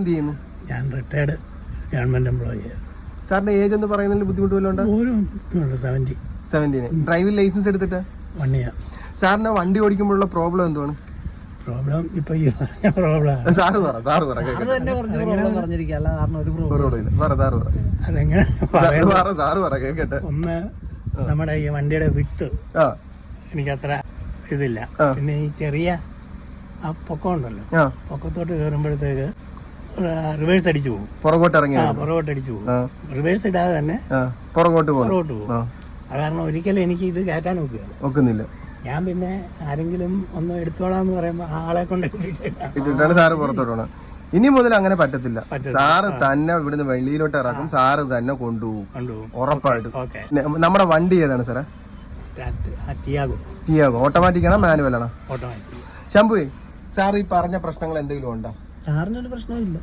എന്ത് ചെയ്യുന്നു? ഞാൻ റിട്ടയർഡ് ഗവൺമെന്റ് എംപ്ലോയി. സാറിന്റെ ഏജ് എന്ന് പറയുന്നതിൽ ബുദ്ധിമുട്ട് വല്ലതും 70. ഡ്രൈവിംഗ് ലൈസൻസ് എടുത്തിട്ട് 1 year. സാറിന് വണ്ടി ഓടിക്കുമ്പോഴുള്ള പ്രോബ്ലം എന്തുവാണ്? പ്രോബ്ലം ഇപ്പൊ ഈ പറഞ്ഞ പ്രോബ്ലം സാറ് പറ കേക്കട്ടെ. ഒന്ന് നമ്മുടെ ഈ വണ്ടിയുടെ വിട്ട് എനിക്കത്ര ഇതില്ല. പിന്നെ ഈ ചെറിയ ആ പൊക്കം ഉണ്ടല്ലോ, പൊക്കത്തോട്ട് കയറുമ്പോഴത്തേക്ക് റിവേഴ്സ് അടിച്ചു പോകും. പുറകോട്ട് അടിച്ചു പോകും. റിവേഴ്സ് ഇടാതെ തന്നെ പുറകോട്ട് പോകും. അത് കാരണം ഒരിക്കലും എനിക്ക് ഇത് കയറ്റാൻ ഒക്കുന്നില്ല. ഞാൻ പിന്നെ ആരെങ്കിലും ഒന്ന് എടുത്തോളാന്ന് പറയുമ്പോ ആളെ കൊണ്ട് ഇട്ടിട്ടാണ് സാറ് പുറത്തോട്ട് പോകണം. ഇനി മുതൽ അങ്ങനെ പറ്റത്തില്ല. സാറ് തന്നെ ഇവിടുന്ന് വെളിയിലോട്ട് ഇറക്കും, സാറ് തന്നെ കൊണ്ടുപോകും ഉറപ്പായിട്ടും. നമ്മുടെ വണ്ടി ഏതാണ് സാറേ? ടിയാഗോ. ഓട്ടോമാറ്റിക് ആണോ മാനുവൽ ആണോ? ഓട്ടോമാറ്റിക്. ശംഭുവേ, സാർ ഈ പറഞ്ഞ പ്രശ്നങ്ങൾ എന്തെങ്കിലും ഉണ്ടോ? സാറിനൊരു പ്രശ്നമില്ല.